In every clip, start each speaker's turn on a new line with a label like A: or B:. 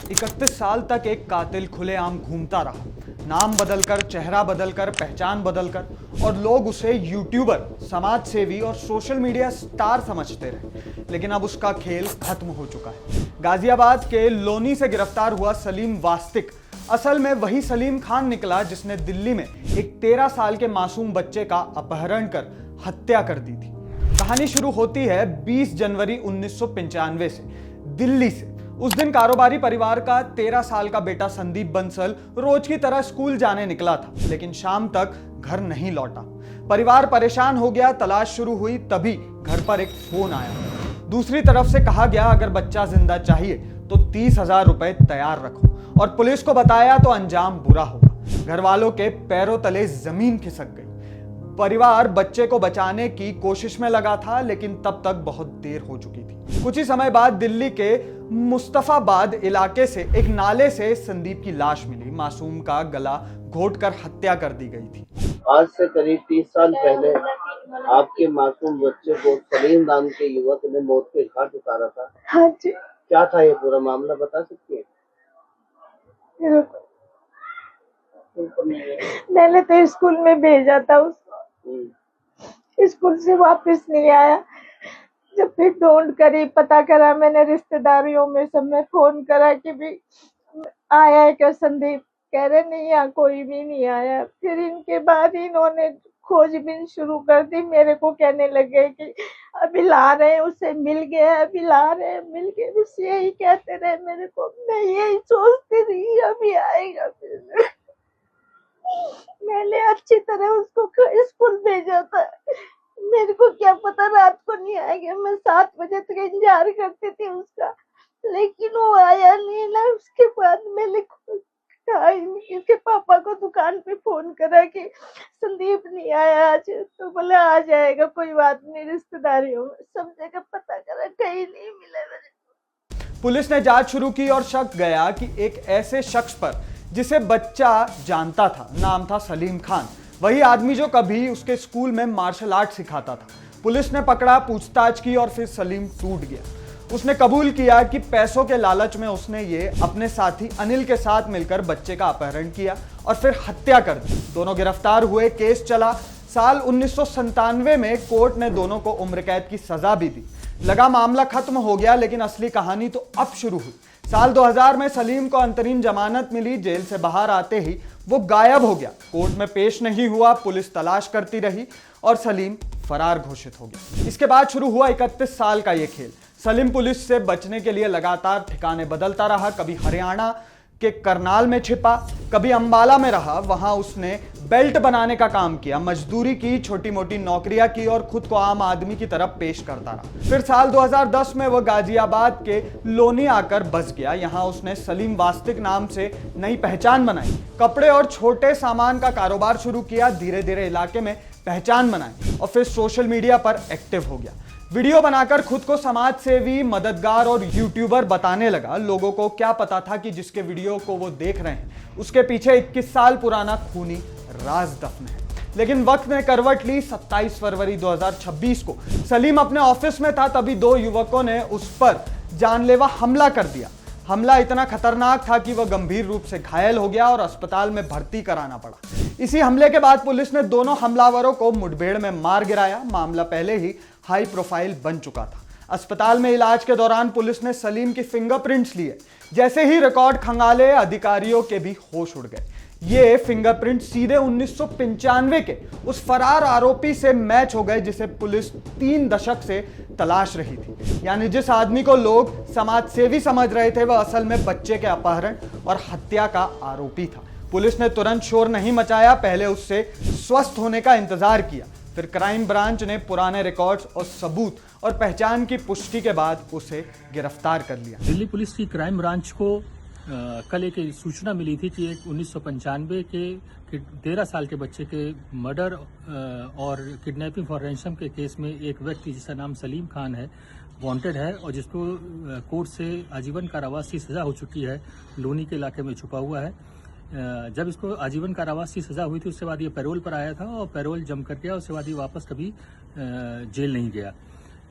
A: 31 साल तक एक कातिल खुलेआम घूमता रहा, नाम बदलकर, चेहरा बदलकर, पहचान बदलकर, और लोग उसे यूट्यूबर, समाज सेवी और सोशल मीडिया स्टार समझते रहे। लेकिन अब उसका खेल खत्म हो चुका है। गाजियाबाद के लोनी से गिरफ्तार हुआ सलीम वास्तिक असल में वही सलीम खान निकला जिसने दिल्ली में एक 13 साल के मासूम बच्चे का अपहरण कर हत्या कर दी थी। कहानी शुरू होती है 20 जनवरी 1995 से, दिल्ली से। उस दिन कारोबारी परिवार का 13 साल का बेटा संदीप बंसल रोज की तरह स्कूल जाने निकला था, लेकिन शाम तक घर नहीं लौटा। परिवार परेशान हो गया, तलाश शुरू हुई, तभी घर पर एक फोन आया। दूसरी तरफ से कहा गया अगर बच्चा जिंदा चाहिए तो 30,000 रुपए तैयार रखो, और पुलिस को बताया तो अंजाम बुरा होगा। घर वालों के पैरों तले जमीन खिसक गई। परिवार बच्चे को बचाने की कोशिश में लगा था, लेकिन तब तक बहुत देर हो चुकी थी। कुछ ही समय बाद दिल्ली के मुस्तफाबाद इलाके से एक नाले से संदीप की लाश मिली। मासूम का गला घोंटकर हत्या कर दी गई थी।
B: आज से करीब 30 साल पहले आपके मासूम बच्चे को सलीम नाम के युवक ने मौत के घाट उतारा था।
C: हाँ जी।
B: क्या था ये पूरा मामला, बता सकती है?
C: मैंने तो स्कूल में भेजा था उसको, स्कूल से वापस नहीं आया। जब फिर ढूंढ करी, पता करा, मैंने रिश्तेदारियों में सब में फोन करा कि भी आया है क्या संदीप, कह रहे नहीं, यहाँ कोई भी नहीं आया। फिर इनके बाद इन्होंने खोजबीन शुरू कर दी। मेरे को कहने लगे कि अभी ला रहे हैं, उसे मिल गया, अभी ला रहे हैं, मिल गए, बस यही कहते रहे मेरे को। मैं यही सोचती रही अभी आएगा। फिर मैंने अच्छी तरह उसको स्कूल भेजा था। मेरे को क्या पता रात को नहीं आएगा। मैं 7 बजे तक इंतजार करती थी उसका, लेकिन वो आया नहीं ना। उसके बाद मैंने इसके पापा को दुकान पे फोन करा कि संदीप नहीं आया आज, तो बोला आ जाएगा, कोई बात नहीं। रिश्तेदारियों में सब जगह पता करा, कहीं नहीं मिला।
A: पुलिस ने जांच शुरू की और शक गया कि एक ऐसे शख्स पर जिसे बच्चा जानता था, नाम था सलीम खान, वही आदमी जो कभी उसके स्कूल में मार्शल आर्ट सिखाता था। पुलिस ने पकड़ा, पूछताछ की और फिर सलीम टूट गया। उसने कबूल किया कि पैसों के लालच में उसने ये अपने साथी अनिल के साथ मिलकर बच्चे का अपहरण किया और फिर हत्या कर दी। दोनों गिरफ्तार हुए, केस चला। साल 1997 में कोर्ट ने दोनों को उम्र कैद की सजा भी दी। लगा मामला खत्म हो गया, लेकिन असली कहानी तो अब शुरू हुई। साल 2000 में सलीम को अंतरिम जमानत मिली। जेल से बाहर आते ही वो गायब हो गया, कोर्ट में पेश नहीं हुआ। पुलिस तलाश करती रही और सलीम फरार घोषित हो गया। इसके बाद शुरू हुआ 31 साल का ये खेल। सलीम पुलिस से बचने के लिए लगातार ठिकाने बदलता रहा। कभी हरियाणा के करनाल में छिपा, कभी अंबाला में रहा, वहां उसने बेल्ट बनाने का काम किया, मजदूरी की, छोटी मोटी नौकरियां की और खुद को आम आदमी की तरफ पेश करता रहा। फिर साल 2010 में वह गाजियाबाद के लोनी आकर बस गया। यहां उसने सलीम वास्तिक नाम से नई पहचान बनाई, कपड़े और छोटे सामान का कारोबार शुरू किया। धीरे धीरे इलाके में पहचान बनाई और फिर सोशल मीडिया पर एक्टिव हो गया। वीडियो बनाकर खुद को समाज सेवी, मददगार और यूट्यूबर बताने लगा। लोगों को क्या पता था कि जिसके वीडियो को वो देख रहे हैं उसके पीछे 21 साल पुराना खूनी राज दफन है। लेकिन वक्त ने करवट ली। 27 फरवरी 2026 को सलीम अपने ऑफिस में था, तभी 2 युवकों ने उस पर जानलेवा हमला कर दिया। हमला इतना खतरनाक था कि वह गंभीर रूप से घायल हो गया और अस्पताल में भर्ती कराना पड़ा। इसी हमले के बाद पुलिस ने दोनों हमलावरों को मुठभेड़ में मार गिराया। मामला पहले ही हाई प्रोफाइल बन चुका था। अस्पताल में इलाज के दौरान पुलिस ने सलीम की फिंगरप्रिंट्स लिए। जैसे ही रिकॉर्ड खंगाले, अधिकारियों के भी होश उड़ गए। ये फिंगरप्रिंट सीधे 1995 के उस फरार आरोपी से मैच हो गए जिसे पुलिस 3 दशक से तलाश रही थी। यानी जिस आदमी को लोग समाज सेवी समझ रहे थे, वह असल में बच्चे के अपहरण और हत्या का आरोपी था। पुलिस ने तुरंत शोर नहीं मचाया, पहले उससे स्वस्थ होने का इंतजार किया। फिर क्राइम ब्रांच ने पुराने रिकॉर्ड्स और सबूत और पहचान की पुष्टि के बाद उसे गिरफ्तार कर लिया।
D: दिल्ली पुलिस की क्राइम ब्रांच को कल एक सूचना मिली थी कि एक 1995 के 13 साल के बच्चे के मर्डर और किडनैपिंग फॉर रैंसम के केस में एक व्यक्ति जिसका नाम सलीम खान है, वांटेड है और जिसको कोर्ट से आजीवन कारावास की सजा हो चुकी है, लोनी के इलाके में छुपा हुआ है। जब इसको आजीवन कारावास की सजा हुई थी उसके बाद ये पैरोल पर आया था और पैरोल जम कर गया। उसके बाद ये वापस कभी जेल नहीं गया।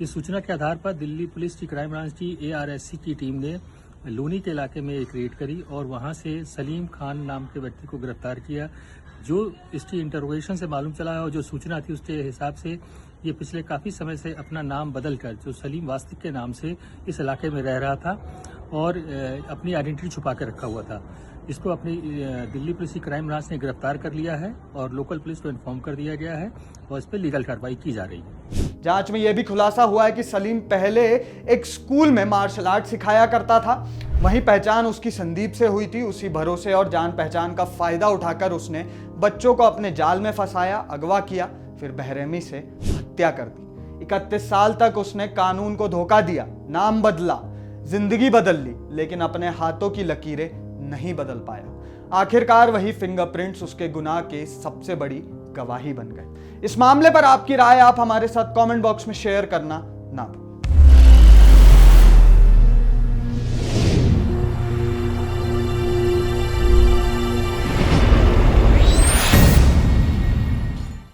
D: इस सूचना के आधार पर दिल्ली पुलिस की क्राइम ब्रांच की ARSC की टीम ने लूनी के इलाके में एक रेड करी और वहां से सलीम खान नाम के व्यक्ति को गिरफ्तार किया। जो इसकी इंटरोगेशन से मालूम चला है और जो सूचना थी उसके हिसाब से ये पिछले काफ़ी समय से अपना नाम बदलकर जो सलीम वास्तिक के नाम से इस इलाके में रह रहा था और अपनी आइडेंटिटी छुपा के रखा हुआ था। इसको अपनी दिल्ली पुलिस की क्राइम ब्रांच ने गिरफ्तार कर लिया है और लोकल पुलिस को इन्फॉर्म कर दिया गया है और इस पर लीगल कार्रवाई की जा रही है।
A: जांच में यह भी खुलासा हुआ है कि सलीम पहले एक स्कूल में मार्शल आर्ट सिखाया करता था। वहीं पहचान उसकी संदीप से हुई थी। उसी भरोसे और जान पहचान का फायदा उठाकर उसने बच्चों को अपने जाल में फंसाया, अगवा किया, फिर बेरहमी से हत्या कर दी। 31 साल तक उसने कानून को धोखा दिया, नाम बदला, जिंदगी बदल ली, लेकिन अपने हाथों की लकीरें नहीं बदल पाया। आखिरकार वही फिंगरप्रिंट्स उसके गुनाह के सबसे बड़ी गवाही बन गए। इस मामले पर आपकी राय आप हमारे साथ कमेंट बॉक्स में शेयर करना ना भूलें।